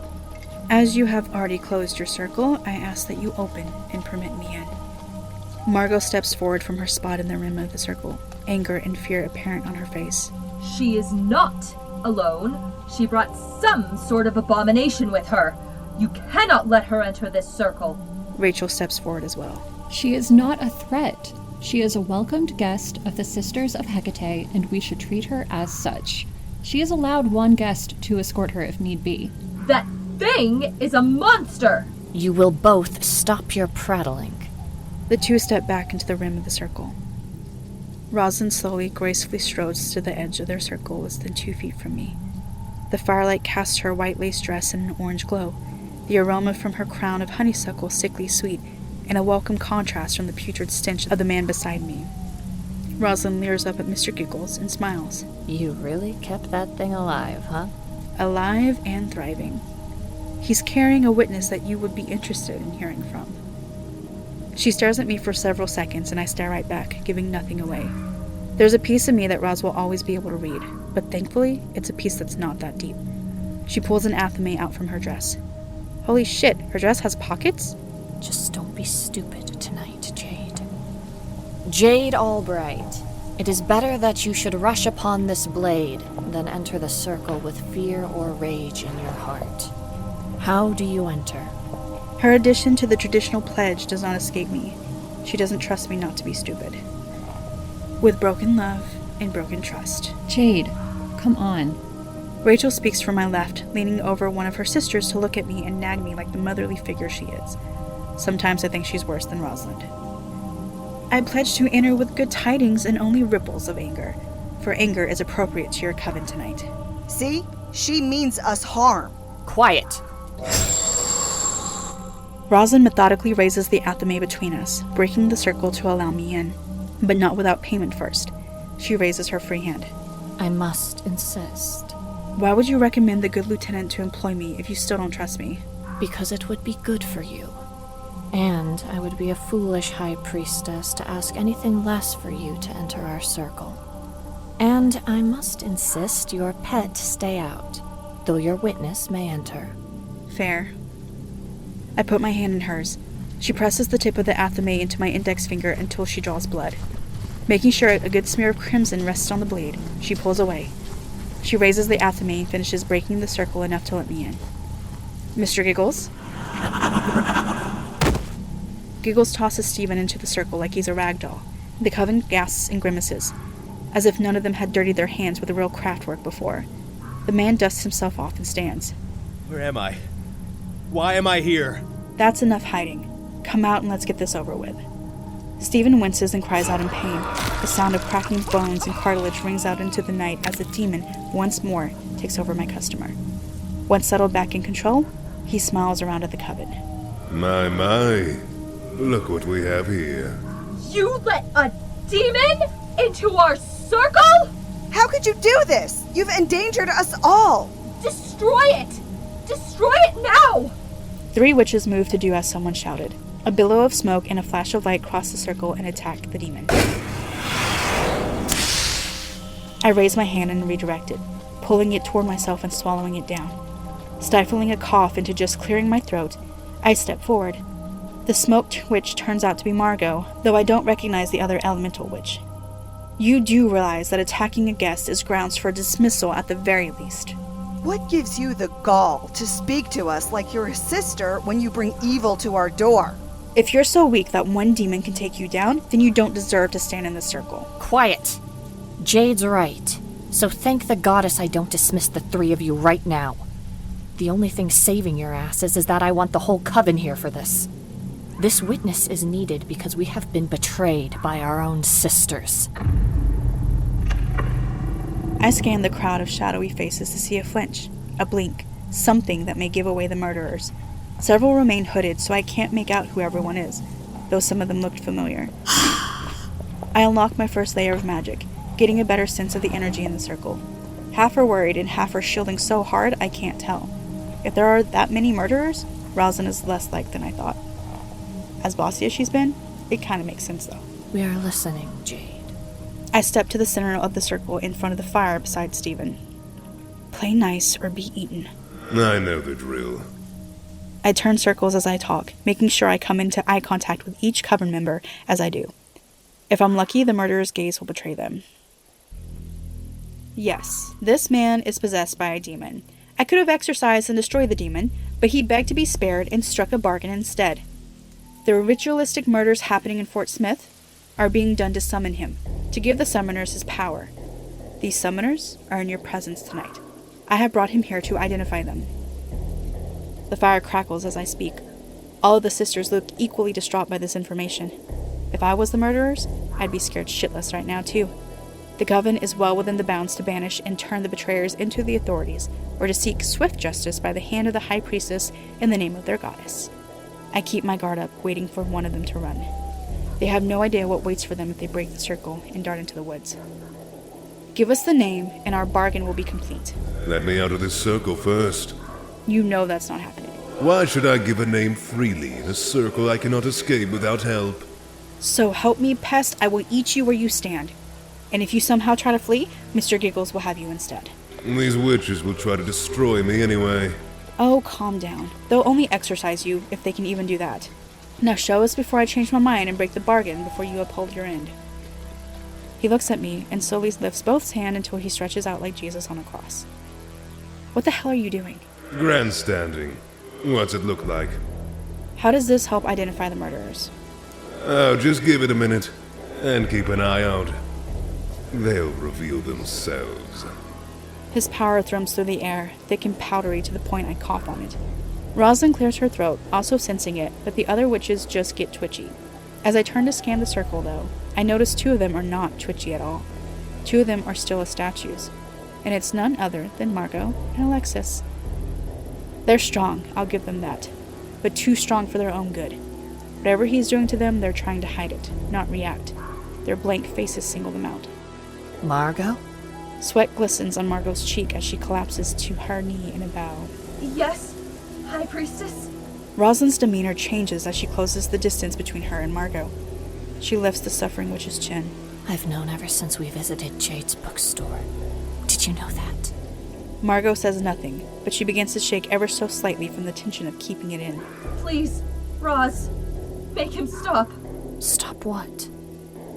As you have already closed your circle, I ask that you open and permit me in. Margot steps forward from her spot in the rim of the circle, anger and fear apparent on her face.
She is not alone. She brought some sort of abomination with her. You cannot let her enter this circle.
Rachel steps forward as well.
She is not a threat. She is a welcomed guest of the Sisters of Hecate, and we should treat her as such. She is allowed one guest to escort her if need be.
That thing is a monster!
You will both stop your prattling.
The two step back into the rim of the circle. Rosalind slowly, gracefully strodes to the edge of their circle less than 2 feet from me. The firelight casts her white lace dress in an orange glow, the aroma from her crown of honeysuckle sickly sweet, and a welcome contrast from the putrid stench of the man beside me. Rosalind leers up at Mr. Giggles and smiles.
You really kept that thing alive, huh?
Alive and thriving. He's carrying a witness that you would be interested in hearing from. She stares at me for several seconds, and I stare right back, giving nothing away. There's a piece of me that Roz will always be able to read, but thankfully, it's a piece that's not that deep. She pulls an athame out from her dress. Holy shit, her dress has pockets?
Just don't be stupid tonight, Jade. Jade Albright, it is better that you should rush upon this blade than enter the circle with fear or rage in your heart. How do you enter?
Her addition to the traditional pledge does not escape me. She doesn't trust me not to be stupid. With broken love and broken trust.
Jade, come on.
Rachel speaks from my left, leaning over one of her sisters to look at me and nag me like the motherly figure she is. Sometimes I think she's worse than Rosalind. I pledge to enter with good tidings and only ripples of anger, for anger is appropriate to your coven tonight.
See? She means us harm.
Quiet.
Rosalind methodically raises the athame between us, breaking the circle to allow me in, but not without payment first. She raises her free hand.
I must insist.
Why would you recommend the good lieutenant to employ me if you still don't trust me?
Because it would be good for you. And I would be a foolish high priestess to ask anything less for you to enter our circle. And I must insist your pet stay out, though your witness may enter.
Fair. I put my hand in hers. She presses the tip of the athame into my index finger until she draws blood. Making sure a good smear of crimson rests on the blade, she pulls away. She raises the athame and finishes breaking the circle enough to let me in. Mr. Giggles? Giggles tosses Stephen into the circle like he's a rag doll. The coven gasps and grimaces, as if none of them had dirtied their hands with real craftwork before. The man dusts himself off and stands.
Where am I? Why am I here?
That's enough hiding. Come out and let's get this over with. Stephen winces and cries out in pain. The sound of cracking bones and cartilage rings out into the night as the demon, once more, takes over my customer. Once settled back in control, he smiles around at the coven.
My. Look what we have here.
You let a demon into our circle?
How could you do this? You've endangered us all.
Destroy it! Destroy it now!
3 witches moved to do as someone shouted. A billow of smoke and a flash of light crossed the circle and attacked the demon. I raised my hand and redirected, pulling it toward myself and swallowing it down. Stifling a cough into just clearing my throat, I step forward. The smoked witch turns out to be Margot, though I don't recognize the other elemental witch. You do realize that attacking a guest is grounds for dismissal at the very least.
What gives you the gall to speak to us like you're a sister when you bring evil to our door?
If you're so weak that one demon can take you down, then you don't deserve to stand in the circle.
Quiet. Jade's right. So thank the goddess I don't dismiss the 3 of you right now. The only thing saving your asses is that I want the whole coven here for this. This witness is needed because we have been betrayed by our own sisters.
I scan the crowd of shadowy faces to see a flinch, a blink, something that may give away the murderers. Several remain hooded, so I can't make out who everyone is, though some of them looked familiar. I unlock my first layer of magic, getting a better sense of the energy in the circle. Half are worried and half are shielding so hard I can't tell. If there are that many murderers, Rosalind is less like than I thought. As bossy as she's been, it kind of makes sense though.
We are listening, Jade.
I step to the center of the circle in front of the fire beside Stephen. Play nice or be eaten.
I know the drill.
I turn circles as I talk, making sure I come into eye contact with each coven member as I do. If I'm lucky, the murderer's gaze will betray them. Yes, this man is possessed by a demon. I could have exorcised and destroyed the demon, but he begged to be spared and struck a bargain instead. The ritualistic murders happening in Fort Smith are being done to summon him, to give the summoners his power. These summoners are in your presence tonight. I have brought him here to identify them. The fire crackles as I speak. All of the sisters look equally distraught by this information. If I was the murderers, I'd be scared shitless right now too. The coven is well within the bounds to banish and turn the betrayers into the authorities, or to seek swift justice by the hand of the high priestess in the name of their goddess. I keep my guard up, waiting for one of them to run. They have no idea what waits for them if they break the circle and dart into the woods. Give us the name, and our bargain will be complete.
Let me out of this circle first.
You know that's not happening.
Why should I give a name freely in a circle I cannot escape without help?
So help me, pest, I will eat you where you stand. And if you somehow try to flee, Mr. Giggles will have you instead.
These witches will try to destroy me anyway.
Oh, calm down. They'll only exorcise you, if they can even do that. Now show us before I change my mind and break the bargain before you uphold your end. He looks at me and slowly lifts both hands until he stretches out like Jesus on a cross. What the hell are you doing?
Grandstanding. What's it look like?
How does this help identify the murderers?
Oh, just give it a minute. And keep an eye out. They'll reveal themselves.
His power thrums through the air, thick and powdery to the point I cough on it. Rosalind clears her throat, also sensing it, but the other witches just get twitchy. As I turn to scan the circle, though, I notice 2 of them are not twitchy at all. 2 of them are still as statues. And it's none other than Margot and Alexis. They're strong, I'll give them that. But too strong for their own good. Whatever he's doing to them, they're trying to hide it, not react. Their blank faces single them out.
Margot?
Sweat glistens on Margot's cheek as she collapses to her knee in a bow.
Yes, High Priestess?
Rosalind's demeanor changes as she closes the distance between her and Margot. She lifts the suffering witch's chin.
I've known ever since we visited Jade's bookstore. Did you know that?
Margot says nothing, but she begins to shake ever so slightly from the tension of keeping it in.
Please, Roz, make him stop.
Stop what?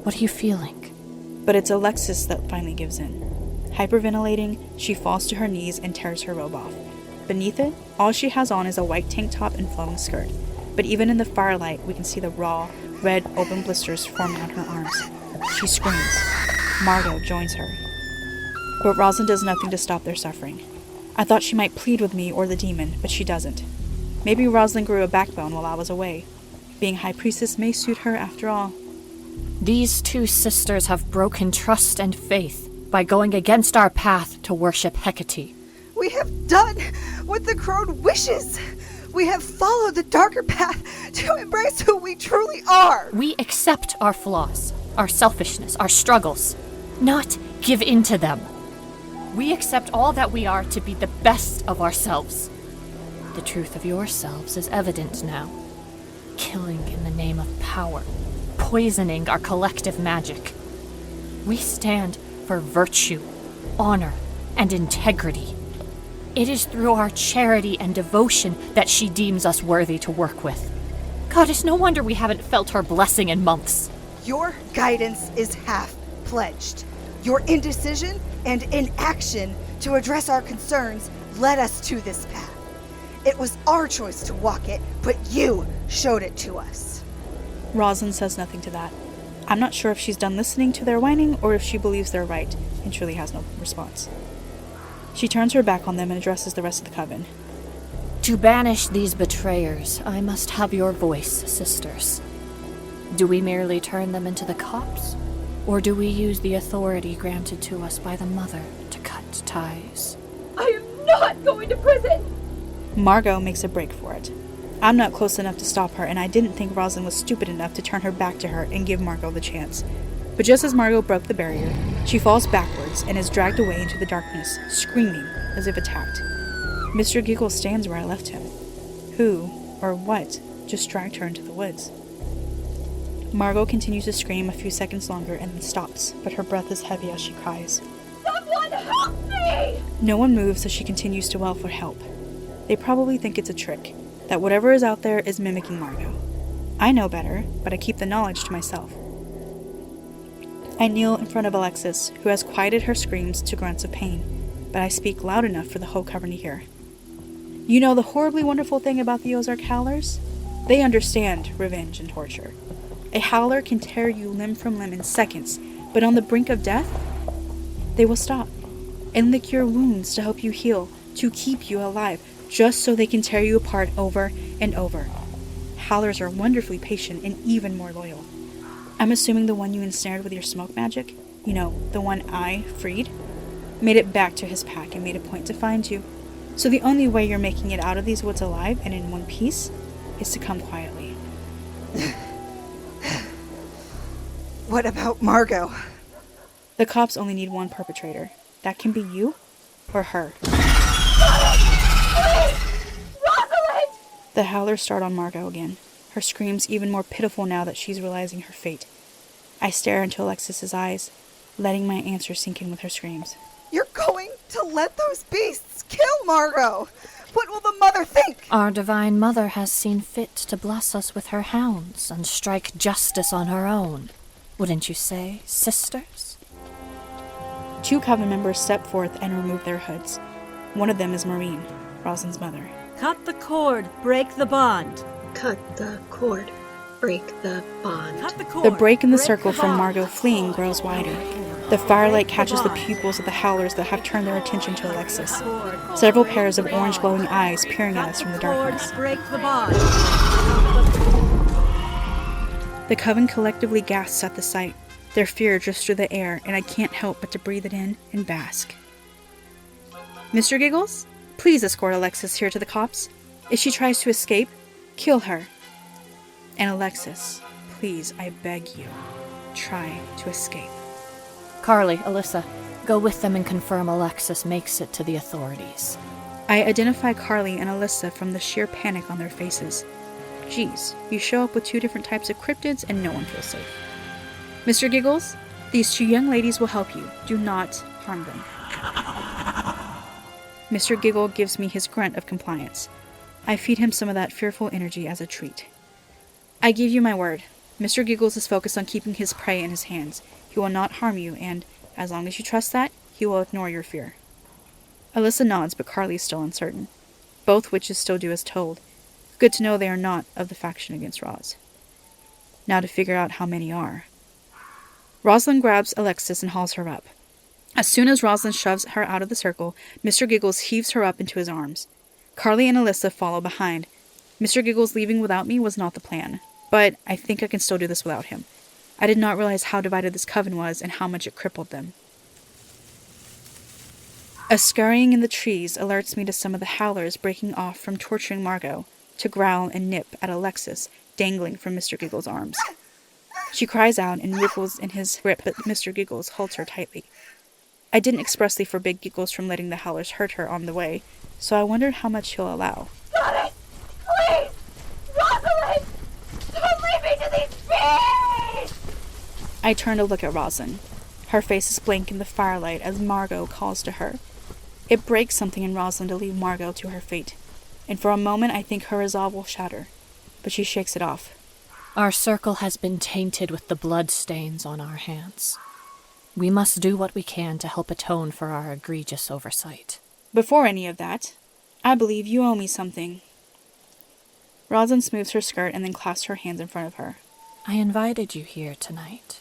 What are you feeling?
But it's Alexis that finally gives in. Hyperventilating, she falls to her knees and tears her robe off. Beneath it, all she has on is a white tank top and flowing skirt. But even in the firelight, we can see the raw, red, open blisters forming on her arms. She screams. Margot joins her. But Rosalind does nothing to stop their suffering. I thought she might plead with me or the demon, but she doesn't. Maybe Rosalind grew a backbone while I was away. Being High Priestess may suit her after all.
These 2 sisters have broken trust and faith by going against our path to worship Hecate.
We have done what the crone wishes. We have followed the darker path to embrace who we truly are.
We accept our flaws, our selfishness, our struggles, not give in to them. We accept all that we are to be the best of ourselves. The truth of yourselves is evident now. Killing in the name of power, poisoning our collective magic. We stand for virtue, honor, and integrity. It is through our charity and devotion that she deems us worthy to work with. Goddess, no wonder we haven't felt her blessing in months.
Your guidance is half pledged. Your indecision and inaction to address our concerns led us to this path. It was our choice to walk it, but you showed it to us.
Rosalind says nothing to that. I'm not sure if she's done listening to their whining or if she believes they're right and truly has no response. She turns her back on them and addresses the rest of the coven.
To banish these betrayers, I must have your voice, sisters. Do we merely turn them into the cops? Or do we use the authority granted to us by the mother to cut ties?
I am not going to prison!
Margot makes a break for it. I'm not close enough to stop her, and I didn't think Rosalind was stupid enough to turn her back to her and give Margot the chance. But just as Margot broke the barrier, she falls backwards and is dragged away into the darkness, screaming as if attacked. Mr. Giggle stands where I left him. Who, or what, just dragged her into the woods? Margot continues to scream a few seconds longer and then stops, but her breath is heavy as she cries.
Someone help me!
No one moves as she continues to wail for help. They probably think it's a trick. that whatever is out there is mimicking Margot. I know better, but I keep the knowledge to myself. I kneel in front of Alexis, who has quieted her screams to grunts of pain, but I speak loud enough for the whole coven to hear. You know the horribly wonderful thing about the Ozark Howlers? They understand revenge and torture. A howler can tear you limb from limb in seconds, but on the brink of death, they will stop and lick your wounds to help you heal, to keep you alive, just so they can tear you apart over and over. Howlers are wonderfully patient and even more loyal. I'm assuming the one you ensnared with your smoke magic, you know, the one I freed, made it back to his pack and made a point to find you. So the only way you're making it out of these woods alive and in one piece is to come quietly.
What about Margot?
The cops only need one perpetrator. That can be you or her. The howlers start on Margot again, her screams even more pitiful now that she's realizing her fate. I stare into Alexis's eyes, letting my answer sink in with her screams.
You're going to let those beasts kill Margot! What will the mother think?
Our divine mother has seen fit to bless us with her hounds and strike justice on her own. Wouldn't you say, sisters?
2 coven members step forth and remove their hoods. One of them is Maureen, Rosalind's mother.
Cut the cord, break the bond.
Cut the cord, break the bond.
Cut the cord,
the break in the
break
circle
the
from
bond.
Margot fleeing grows wider. The firelight catches the pupils of the howlers that have turned their attention to Alexis. Several pairs of orange glowing eyes peering at us from the darkness.
Break the bond.
The coven collectively gasps at the sight. Their fear drifts through the air, and I can't help but to breathe it in and bask. Mr. Giggles, please escort Alexis here to the cops. If she tries to escape, kill her. And Alexis, please, I beg you, try to escape.
Carly, Alyssa, go with them and confirm Alexis makes it to the authorities.
I identify Carly and Alyssa from the sheer panic on their faces. Geez, you show up with 2 different types of cryptids and no one feels safe. Mr. Giggles, these 2 young ladies will help you. Do not harm them. Mr. Giggle gives me his grunt of compliance. I feed him some of that fearful energy as a treat. I give you my word. Mr. Giggles is focused on keeping his prey in his hands. He will not harm you, and, as long as you trust that, he will ignore your fear. Alyssa nods, but Carly is still uncertain. Both witches still do as told. Good to know they are not of the faction against Roz. Now to figure out how many are. Rosalind grabs Alexis and hauls her up. As soon as Rosalind shoves her out of the circle, Mr. Giggles heaves her up into his arms. Carly and Alyssa follow behind. Mr. Giggles leaving without me was not the plan, but I think I can still do this without him. I did not realize how divided this coven was and how much it crippled them. A scurrying in the trees alerts me to some of the howlers breaking off from torturing Margot to growl and nip at Alexis, dangling from Mr. Giggles' arms. She cries out and wriggles in his grip, but Mr. Giggles holds her tightly. I didn't expressly forbid Giggles from letting the howlers hurt her on the way, so I wondered how much he'll allow.
Johnny! Please! Rosalind! Don't leave me to these beasts!
I turn to look at Rosalind. Her face is blank in the firelight as Margot calls to her. It breaks something in Rosalind to leave Margot to her fate, and for a moment I think her resolve will shatter, but she shakes it off.
Our circle has been tainted with the blood stains on our hands. We must do what we can to help atone for our egregious oversight.
Before any of that, I believe you owe me something. Rosalind smooths her skirt and then clasps her hands in front of her.
I invited you here tonight,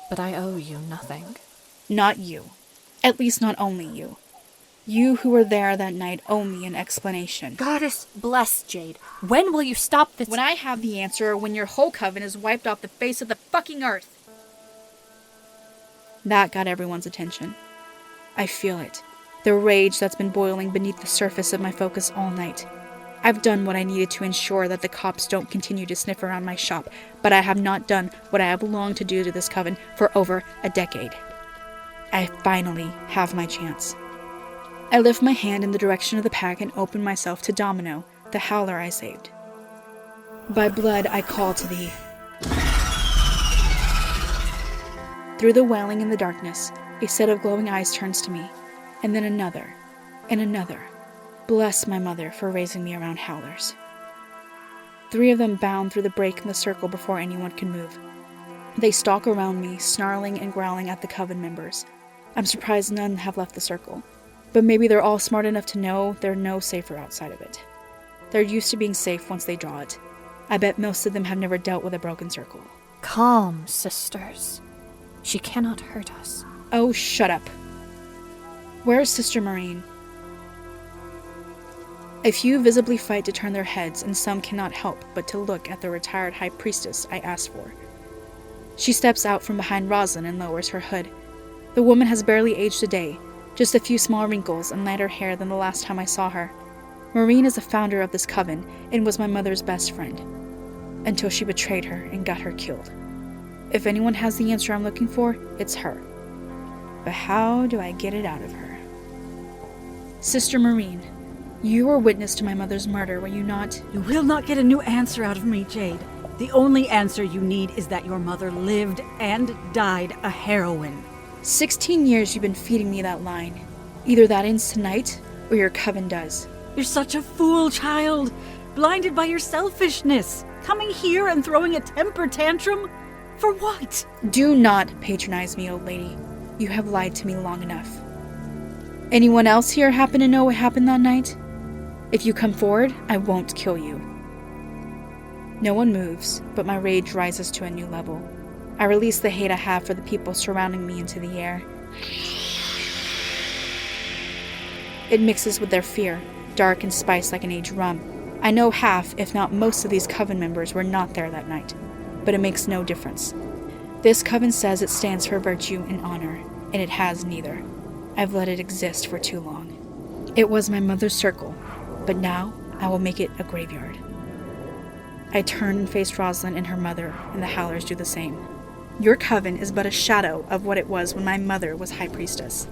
but I owe you nothing.
Not you. At least not only you. You who were there that night owe me an explanation.
Goddess bless Jade. When will you stop this?
When I have the answer, or when your whole coven is wiped off the face of the fucking earth. That got everyone's attention. I feel it. The rage that's been boiling beneath the surface of my focus all night. I've done what I needed to ensure that the cops don't continue to sniff around my shop, but I have not done what I have longed to do to this coven for over a decade. I finally have my chance. I lift my hand in the direction of the pack and open myself to Domino, the howler I saved. By blood, I call to thee. Through the wailing in the darkness, a set of glowing eyes turns to me, and then another, and another. Bless my mother for raising me around howlers. 3 of them bound through the break in the circle before anyone can move. They stalk around me, snarling and growling at the Coven members. I'm surprised none have left the circle, but maybe they're all smart enough to know they're no safer outside of it. They're used to being safe once they draw it. I bet most of them have never dealt with a broken circle.
Calm, sisters. She cannot hurt us.
Oh, shut up. Where is Sister Marine? A few visibly fight to turn their heads, and some cannot help but to look at the retired high priestess I asked for. She steps out from behind Rosalind and lowers her hood. The woman has barely aged a day, just a few small wrinkles and lighter hair than the last time I saw her. Marine is the founder of this coven and was my mother's best friend, until she betrayed her and got her killed. If anyone has the answer I'm looking for, it's her. But how do I get it out of her? Sister Marine, you were witness to my mother's murder, were you not?
You will not get a new answer out of me, Jade. The only answer you need is that your mother lived and died a heroine.
16 years you've been feeding me that line. Either that ends tonight, or your coven does.
You're such a fool, child. Blinded by your selfishness. Coming here and throwing a temper tantrum? For what?
Do not patronize me, old lady. You have lied to me long enough. Anyone else here happen to know what happened that night? If you come forward, I won't kill you. No one moves, but my rage rises to a new level. I release the hate I have for the people surrounding me into the air. It mixes with their fear, dark and spiced like an aged rum. I know half, if not most of these coven members were not there that night, but it makes no difference. This coven says it stands for virtue and honor, and it has neither. I've let it exist for too long. It was my mother's circle, but now I will make it a graveyard. I turn and face Rosalind and her mother, and the Howlers do the same. Your coven is but a shadow of what it was when my mother was High Priestess.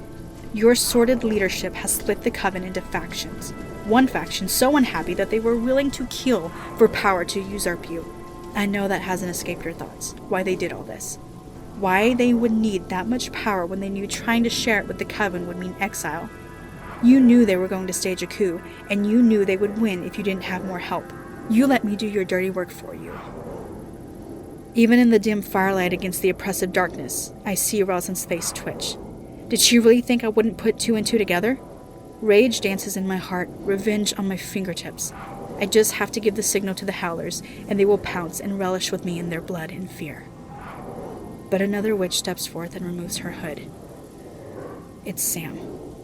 Your sordid leadership has split the coven into factions. One faction so unhappy that they were willing to kill for power to usurp you. I know that hasn't escaped your thoughts, why they did all this. Why they would need that much power when they knew trying to share it with the coven would mean exile. You knew they were going to stage a coup, and you knew they would win if you didn't have more help. You let me do your dirty work for you. Even in the dim firelight against the oppressive darkness, I see Rosalind's face twitch. Did she really think I wouldn't put 2 and 2 together? Rage dances in my heart, revenge on my fingertips. I just have to give the signal to the Howlers, and they will pounce and relish with me in their blood and fear. But another witch steps forth and removes her hood. It's Sam.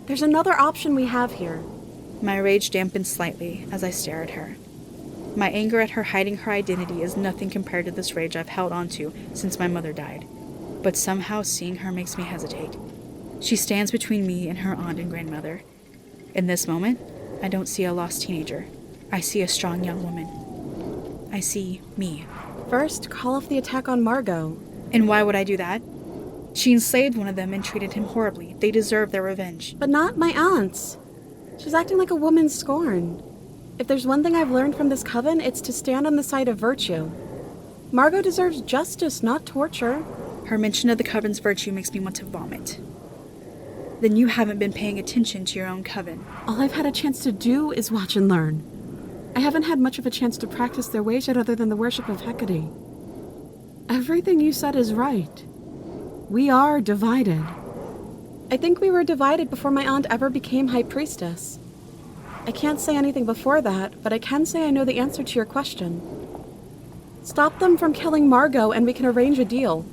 There's another option we have here.
My rage dampens slightly as I stare at her. My anger at her hiding her identity is nothing compared to this rage I've held onto since my mother died. But somehow seeing her makes me hesitate. She stands between me and her aunt and grandmother. In this moment, I don't see a lost teenager. I see a strong young woman. I see me.
First, call off the attack on Margot.
And why would I do that? She enslaved one of them and treated him horribly. They deserve their revenge.
But not my aunt's. She's acting like a woman scorned. If there's one thing I've learned from this coven, it's to stand on the side of virtue. Margot deserves justice, not torture.
Her mention of the coven's virtue makes me want to vomit. Then you haven't been paying attention to your own coven.
All I've had a chance to do is watch and learn. I haven't had much of a chance to practice their ways yet other than the worship of Hecate. Everything you said is right. We are divided. I think we were divided before my aunt ever became High Priestess. I can't say anything before that, but I can say I know the answer to your question. Stop them from killing Margot and we can arrange a deal.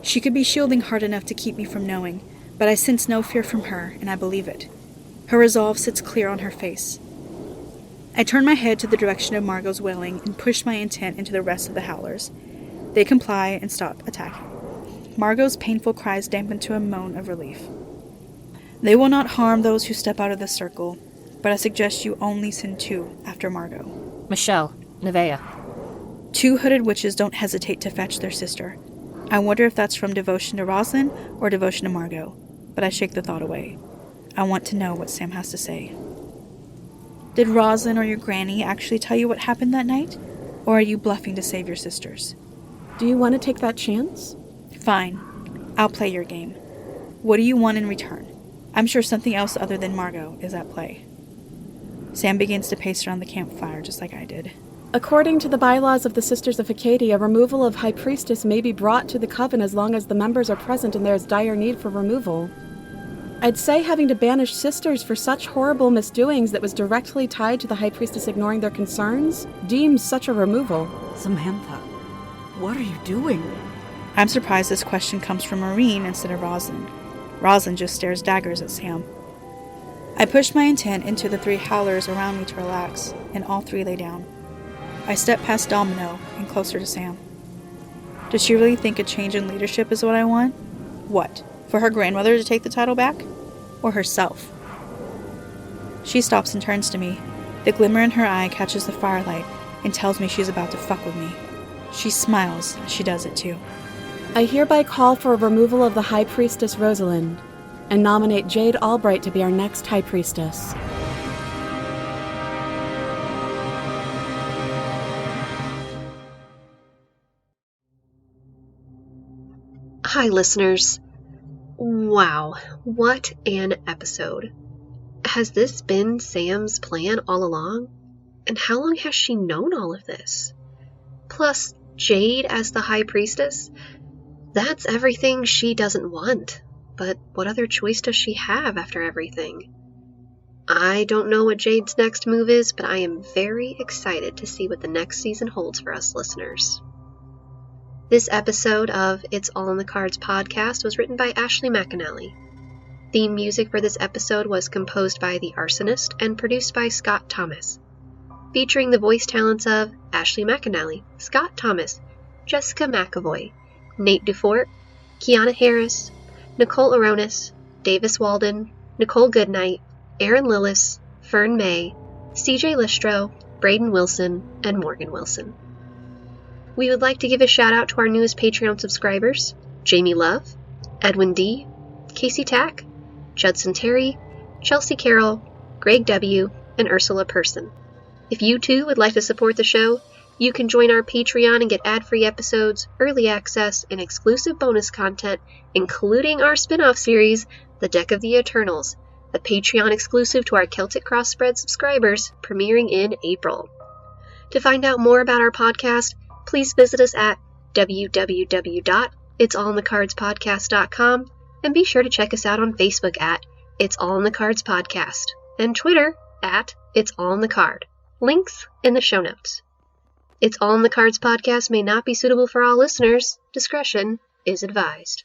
She could be shielding hard enough to keep me from knowing, but I sense no fear from her, and I believe it. Her resolve sits clear on her face. I turn my head to the direction of Margot's wailing and push my intent into the rest of the Howlers. They comply and stop attacking. Margot's painful cries dampen to a moan of relief. They will not harm those who step out of the circle, but I suggest you only send 2 after Margot.
Michelle, Nevaeh.
2 hooded witches don't hesitate to fetch their sister. I wonder if that's from devotion to Rosalind or devotion to Margot, but I shake the thought away. I want to know what Sam has to say. Did Rosalind or your granny actually tell you what happened that night? Or are you bluffing to save your sisters?
Do you want to take that chance?
Fine. I'll play your game. What do you want in return? I'm sure something else other than Margot is at play. Sam begins to pace around the campfire just like I did.
According to the bylaws of the Sisters of Hecate, a removal of High Priestess may be brought to the Coven as long as the members are present and there is dire need for removal. I'd say having to banish sisters for such horrible misdoings that was directly tied to the High Priestess ignoring their concerns deems such a removal.
Samantha, what are you doing?
I'm surprised this question comes from Erin instead of Rosalind. Rosalind just stares daggers at Sam. I pushed my intent into the 3 howlers around me to relax, and all 3 lay down. I stepped past Domino and closer to Sam. Does she really think a change in leadership is what I want? What, for her grandmother to take the title back? Or herself? She stops and turns to me. The glimmer in her eye catches the firelight and tells me she's about to fuck with me. She smiles as she does it too.
I hereby call for a removal of the High Priestess Rosalind and nominate Jade Albright to be our next High Priestess.
Hi, listeners. Wow, what an episode. Has this been Sam's plan all along? And how long has she known all of this? Plus, Jade as the High Priestess? That's everything she doesn't want. But what other choice does she have after everything? I don't know what Jade's next move is, but I am very excited to see what the next season holds for us listeners. This episode of It's All in the Cards podcast was written by Ashley McAnelly. Theme music for this episode was composed by ThaArsonist and produced by Scott Thomas, featuring the voice talents of Ashley McAnelly, Scott Thomas, Jessica McEvoy, Nate DuFort, Kiana Harris, Nicole Aronis, Davis Walden, Nicole Goodnight, Erin Lillis, Fern Maye, CJ Listro, Braeden Wilson, and Morgan Wilson. We would like to give a shout out to our newest Patreon subscribers, Jamie Love, Edwin D., Casey Tack, Judson Terry, Chelsea Carroll, Greg W., and Ursula Person. If you too would like to support the show, you can join our Patreon and get ad-free episodes, early access, and exclusive bonus content, including our spin-off series, The Deck of the Eternals, a Patreon exclusive to our Celtic Crossbred subscribers, premiering in April. To find out more about our podcast, please visit us at www.it'sallinthecardspodcast.com and be sure to check us out on Facebook at It's All in the Cards Podcast and Twitter at It's All in the Card. Links in the show notes. It's All in the Cards podcast may not be suitable for all listeners. Discretion is advised.